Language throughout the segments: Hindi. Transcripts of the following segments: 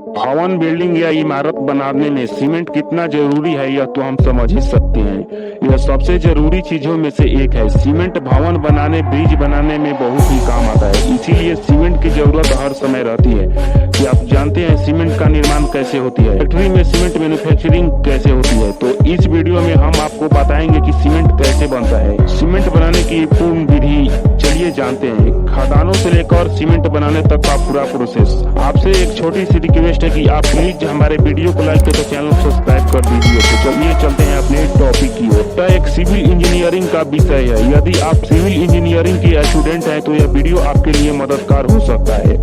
भवन, बिल्डिंग या इमारत बनाने में सीमेंट कितना जरूरी है यह तो हम समझ ही सकते हैं। यह सबसे जरूरी चीजों में से एक है। सीमेंट भवन बनाने, ब्रिज बनाने में बहुत ही काम आता है, इसीलिए सीमेंट की जरूरत हर समय रहती है। क्या आप जानते हैं सीमेंट का निर्माण कैसे होती है, फैक्ट्री में सीमेंट मैन्युफैक्चरिंग कैसे होती है? तो इस वीडियो में हम आपको बताएंगे कि सीमेंट कैसे बनता है, सीमेंट बनाने की पूर्ण विधि। चलिए जानते हैं, खदानों से लेकर सीमेंट बनाने तक का पूरा प्रोसेस। आपसे एक छोटी सी रिक्वेस्ट है कि आप प्लीज हमारे वीडियो को लाइक करके चैनल को सब्सक्राइब कर दीजिए। तो चलिए चलते हैं अपने टॉपिक की ओर। यह एक सिविल इंजीनियरिंग का विषय है। यदि आप सिविल इंजीनियरिंग के स्टूडेंट हैं तो यह वीडियो आपके लिए मददगार हो सकता है,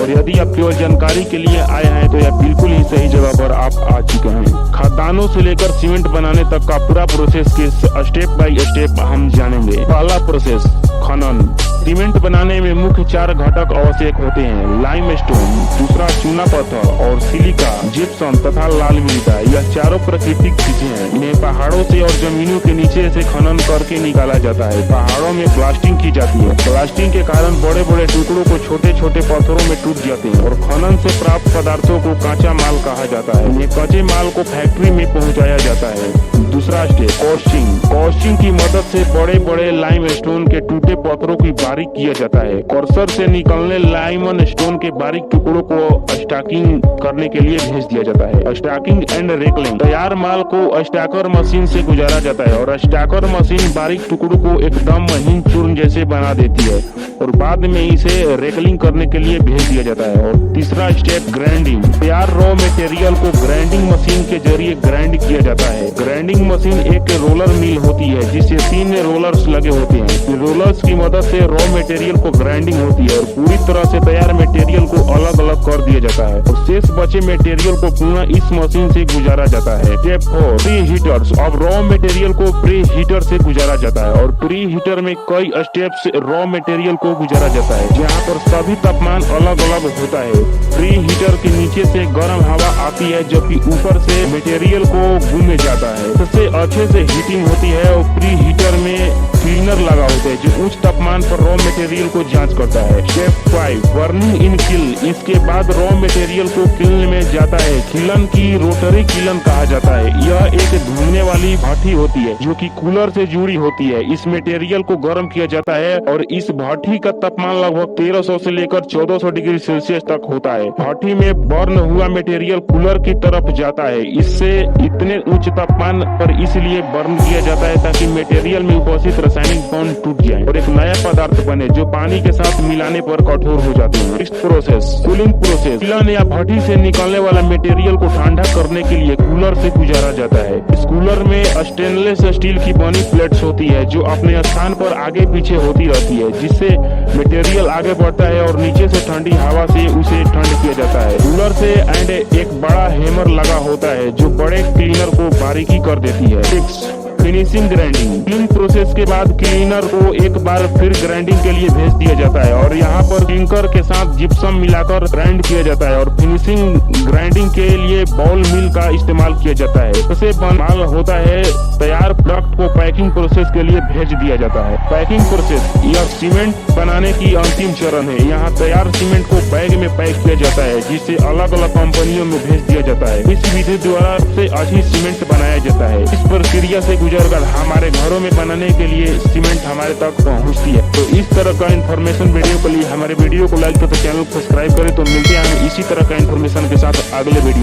और यदि आप केवल जानकारी के लिए आए हैं तो यह बिल्कुल ही सही जगह पर आप आ चुके हैं। खदानों से लेकर सीमेंट बनाने तक का पूरा प्रोसेस के स्टेप बाय स्टेप हम जानेंगे। पहला प्रोसेस, खनन। सीमेंट बनाने में मुख्य 4 घटक आवश्यक होते हैं: लाइमस्टोन, दूसरा चूना पत्थर, और सिलिका, जिप्सम तथा लाल मृदा। यह चारों प्राकृतिक चीजें हैं। इन्हें पहाड़ों से और जमीनों के नीचे से खनन करके निकाला जाता है। पहाड़ों में ब्लास्टिंग की जाती है। ब्लास्टिंग के कारण बड़े बड़े टुकड़ों को छोटे छोटे पत्थरों में टूट जाते हैं, और खनन से प्राप्त पदार्थों को कच्चा माल कहा जाता है। इन्हें कच्चे माल को फैक्ट्री में पहुँचाया जाता है। दूसरा स्टेप, कॉस्टिंग। कॉस्टिंग की मदद से बड़े बड़े लाइमस्टोन के टूटे पत्थरों की बारीक किया जाता है। क्रशर से निकलने लाइमन स्टोन के बारीक टुकड़ों को स्टैकिंग करने के लिए भेज दिया जाता है। Stacking and racking. तैयार माल को स्टैकर मशीन से गुजारा जाता है, और स्टैकर मशीन बारीक टुकड़ों को एकदम महीन चूर्ण जैसे बना देती है, और बाद में इसे रेकलिंग करने के लिए भेज दिया जाता है। और तीसरा स्टेप, ग्राइंडिंग। तैयार रॉ मटेरियल को ग्राइंडिंग मशीन के जरिए ग्राइंड किया जाता है। ग्राइंडिंग मशीन एक रोलर मिल होती है जिससे 3 रोलर्स लगे होते हैं। रोलर्स की मदद से रॉ मटेरियल को ग्राइंडिंग होती है, और पूरी तरह से तैयार मटेरियल को अलग अलग कर दिया जाता है, और शेष बचे मटेरियल को पुनः इस मशीन से गुजारा जाता है। Step 4, pre heaters. अब रॉ मटेरियल को प्री हीटर से गुजारा जाता है, और प्री हीटर में कई स्टेप्स रॉ मटेरियल को गुजारा जाता है, जहाँ पर सभी तापमान अलग अलग होता है। प्री हीटर के नीचे से गर्म हवा आती है, जबकि ऊपर से मटेरियल को घूमे जाता है। सबसे अच्छे से हीटिंग होती है, और प्री हीटर में क्लीनर लगा होता है जो उच्च तापमान पर रॉ मटेरियल को जांच करता है। स्टेप 5, बर्निंग इन किल। इसके बाद रॉ मटेरियल को किल्न में जाता है। किलन की रोटरी किलन कहा जाता है। यह एक घूमने वाली भट्ठी होती है जो कि कूलर से जुड़ी होती है। इस मटेरियल को गर्म किया जाता है, और इस भट्ठी का तापमान लगभग 1300 से लेकर 1400 डिग्री सेल्सियस तक होता है। भट्ठी में बर्न हुआ मटेरियल कूलर की तरफ जाता है। इससे इतने उच्च तापमान पर इसलिए बर्न किया जाता है ताकि मटेरियल में उपस्थित रासायनिक बॉन्ड टूट जाए और एक नया पदार्थ बने जो पानी के साथ मिलाने पर कठोर हो जाते हैं। Next process, cooling process. Kiln या भट्ठी से निकलने वाला मटेरियल को ठंडा करने के लिए कूलर से गुजारा जाता है। इस कूलर में स्टेनलेस स्टील की बनी प्लेट्स होती है जो अपने स्थान पर आगे पीछे होती रहती है, जिससे मटेरियल आगे बढ़ता है और नीचे से ठंडी हवा से उसे ठंड किया जाता है। कूलर से एंड एक बड़ा हैमर लगा होता है जो बड़े क्लीनर को बारीकी कर देती है। Finishing, grinding. क्लीन प्रोसेस के बाद क्लीनर को एक बार फिर ग्राइंडिंग के लिए भेज दिया जाता है, और यहाँ पर क्लिंकर के साथ जिप्सम मिलाकर ग्राइंड किया जाता है। और फिनिशिंग ग्राइंडिंग के लिए बॉल मिल का इस्तेमाल किया जाता है। इससे माल होता है तैयार प्रोडक्ट को पैकिंग प्रोसेस के लिए भेज दिया जाता है। पैकिंग प्रोसेस, यह सीमेंट बनाने की अंतिम चरण है। यहाँ तैयार सीमेंट को बैग में पैक किया जाता है, जिसे अलग अलग कंपनियों में भेज दिया जाता है। इस विधि द्वारा से अच्छी सीमेंट बनाया जाता है। इस प्रक्रिया से गुजरकर हमारे घरों में बनाने के लिए सीमेंट हमारे तक पहुंचती है। तो इस तरह का इन्फॉर्मेशन वीडियो के लिए हमारे वीडियो को लाइक करके चैनल को सब्सक्राइब करें। तो मिलते हैं इसी तरह का इन्फॉर्मेशन के साथ अगले वीडियो।